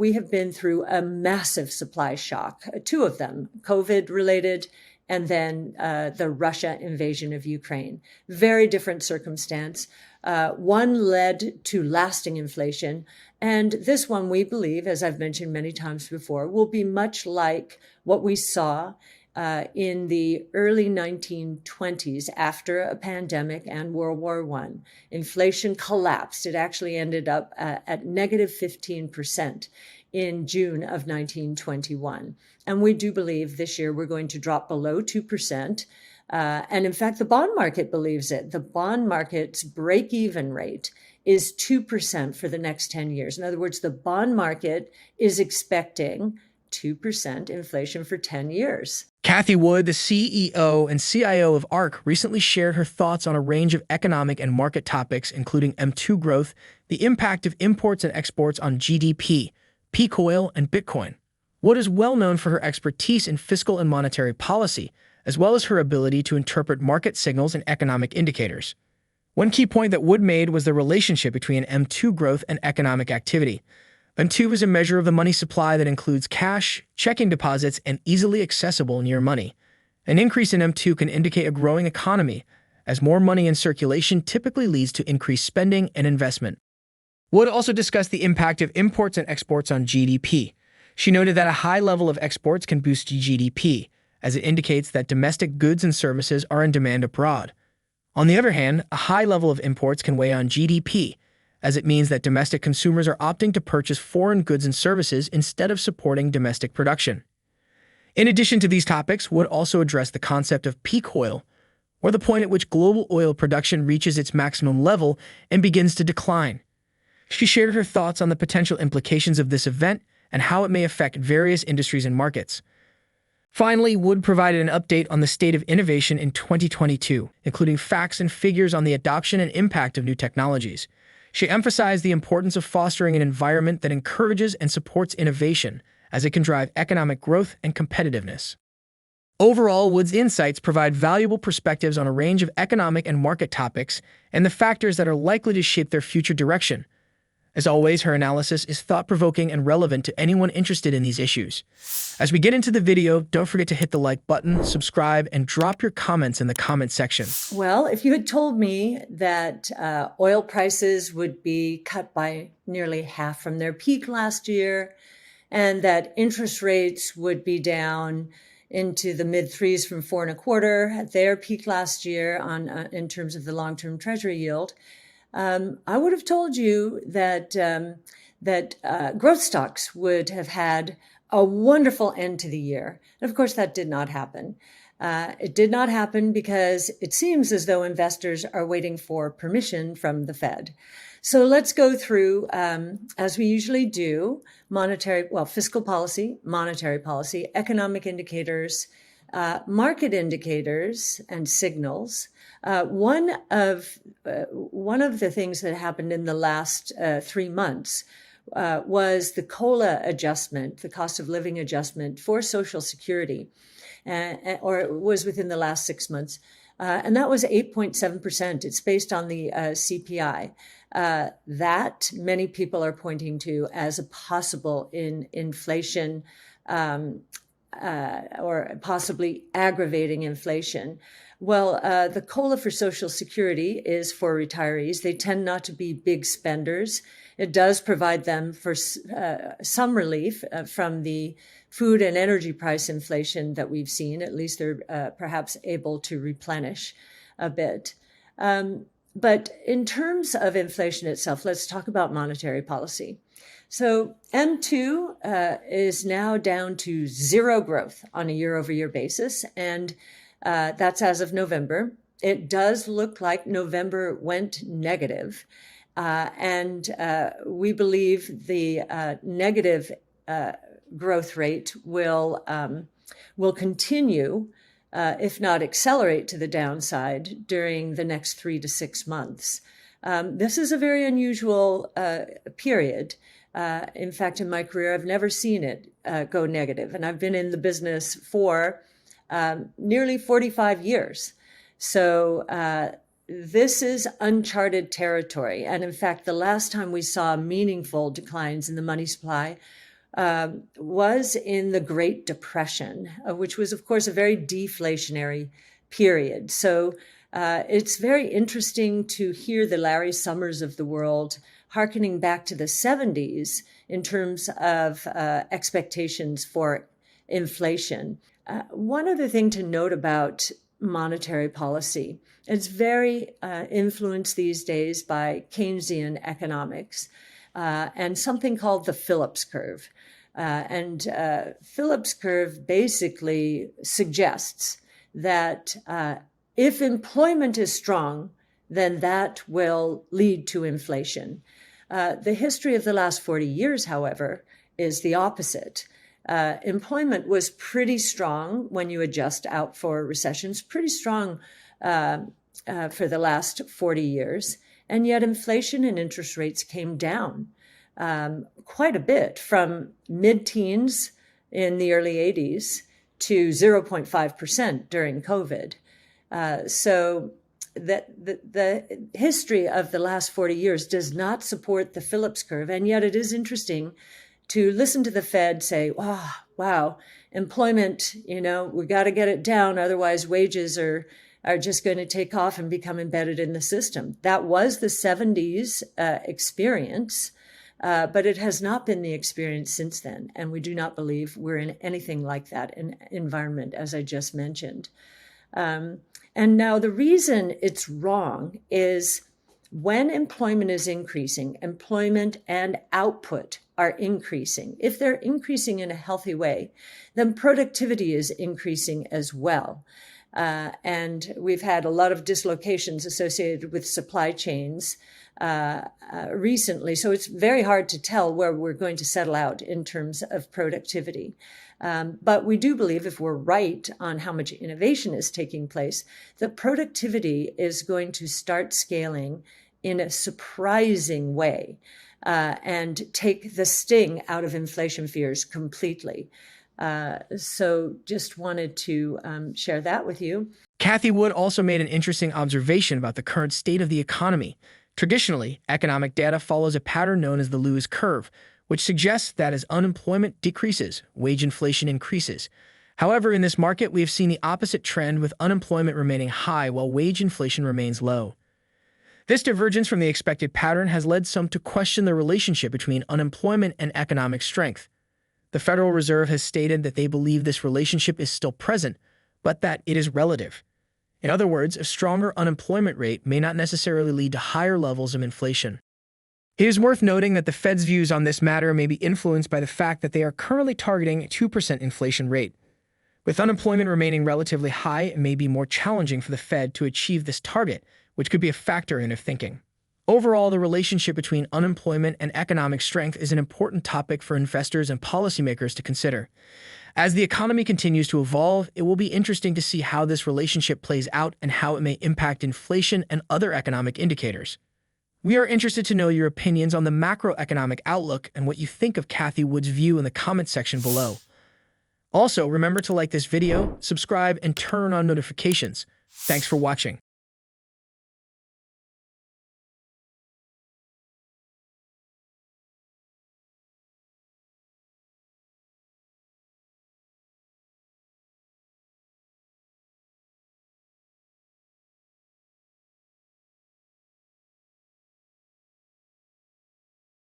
we have been through a massive supply shock, two of them, COVID related, and then the Russia invasion of Ukraine. Very different circumstance. One led to lasting inflation. And this one, we believe, as I've mentioned many times before, will be much like what we saw in the early 1920s after a pandemic and World War I. Inflation collapsed. It actually ended up at negative 15% in June of 1921. And we do believe this year we're going to drop below 2%. And in fact, the bond market believes it. The bond market's break-even rate is 2% for the next 10 years. In other words, the bond market is expecting 2% inflation for 10 years. Cathie Wood, the CEO and CIO of ARK, recently shared her thoughts on a range of economic and market topics, including M2 growth, the impact of imports and exports on GDP, peak oil, and Bitcoin. Wood is well known for her expertise in fiscal and monetary policy, as well as her ability to interpret market signals and economic indicators. One key point that Wood made was the relationship between M2 growth and economic activity. M2 is a measure of the money supply that includes cash, checking deposits, and easily accessible near money. An increase in M2 can indicate a growing economy, as more money in circulation typically leads to increased spending and investment. Wood also discussed the impact of imports and exports on GDP. She noted that a high level of exports can boost GDP, as it indicates that domestic goods and services are in demand abroad. On the other hand, a high level of imports can weigh on GDP, as it means that domestic consumers are opting to purchase foreign goods and services instead of supporting domestic production. In addition to these topics, Wood also addressed the concept of peak oil, or the point at which global oil production reaches its maximum level and begins to decline. She shared her thoughts on the potential implications of this event and how it may affect various industries and markets. Finally, Wood provided an update on the state of innovation in 2022, including facts and figures on the adoption and impact of new technologies. She emphasized the importance of fostering an environment that encourages and supports innovation, as it can drive economic growth and competitiveness. Overall, Wood's insights provide valuable perspectives on a range of economic and market topics and the factors that are likely to shape their future direction. As always, her analysis is thought-provoking and relevant to anyone interested in these issues. As we get into the video, don't forget to hit the like button, subscribe, and drop your comments in the comment section. Well, if you had told me that oil prices would be cut by nearly half from their peak last year, and that interest rates would be down into the mid-threes from 4.25 at their peak last year in terms of the long-term treasury yield, I would have told you that growth stocks would have had a wonderful end to the year. And of course, that did not happen. It did not happen because it seems as though investors are waiting for permission from the Fed. So let's go through, as we usually do, fiscal policy, monetary policy, economic indicators, market indicators, and signals. One of the things that happened in the last 3 months was the COLA adjustment, the cost of living adjustment for Social Security, or it was within the last 6 months. And that was 8.7%. It's based on the CPI. That many people are pointing to as a possible inflation or possibly aggravating inflation. Well, the COLA for Social Security is for retirees. They tend not to be big spenders. It does provide them for some relief from the food and energy price inflation that we've seen. At least they're perhaps able to replenish a bit. But in terms of inflation itself, let's talk about monetary policy. So M2 is now down to zero growth on a year-over-year basis, and that's as of November. It does look like November went negative, and we believe the negative growth rate will continue, if not accelerate to the downside during the next 3 to 6 months. This is a very unusual period. In fact, in my career, I've never seen it go negative, and I've been in the business for nearly 45 years. So this is uncharted territory. And in fact, the last time we saw meaningful declines in the money supply was in the Great Depression, which was, of course, a very deflationary period. So it's very interesting to hear the Larry Summers of the world hearkening back to the 70s in terms of expectations for inflation. One other thing to note about monetary policy, it's very influenced these days by Keynesian economics and something called the Phillips curve. Phillips curve basically suggests that if employment is strong, then that will lead to inflation. The history of the last 40 years, however, is the opposite. Employment was pretty strong when you adjust out for recessions, pretty strong for the last 40 years. And yet inflation and interest rates came down quite a bit from mid-teens in the early 80s to 0.5% during COVID. So that the history of the last 40 years does not support the Phillips curve. And yet it is interesting to listen to the Fed say, oh, wow, employment, we got to get it down. Otherwise, wages are just going to take off and become embedded in the system. That was the 70s experience, but it has not been the experience since then. And we do not believe we're in anything like that environment, as I just mentioned. And now the reason it's wrong is when employment is increasing, employment and output are increasing. If they're increasing in a healthy way, then productivity is increasing as well. And we've had a lot of dislocations associated with supply chains recently. So it's very hard to tell where we're going to settle out in terms of productivity. But we do believe, if we're right on how much innovation is taking place, that productivity is going to start scaling in a surprising way and take the sting out of inflation fears completely. So just wanted to share that with you. Cathie Wood also made an interesting observation about the current state of the economy. Traditionally, economic data follows a pattern known as the Lewis curve, which suggests that as unemployment decreases, wage inflation increases. However, in this market, we have seen the opposite trend, with unemployment remaining high while wage inflation remains low. This divergence from the expected pattern has led some to question the relationship between unemployment and economic strength. The Federal Reserve has stated that they believe this relationship is still present, but that it is relative. In other words, a stronger unemployment rate may not necessarily lead to higher levels of inflation. It is worth noting that the Fed's views on this matter may be influenced by the fact that they are currently targeting a 2% inflation rate. With unemployment remaining relatively high, it may be more challenging for the Fed to achieve this target, which could be a factor in their thinking. Overall, the relationship between unemployment and economic strength is an important topic for investors and policymakers to consider. As the economy continues to evolve, it will be interesting to see how this relationship plays out and how it may impact inflation and other economic indicators. We are interested to know your opinions on the macroeconomic outlook and what you think of Cathie Wood's view in the comments section below. Also, remember to like this video, subscribe, and turn on notifications. Thanks for watching.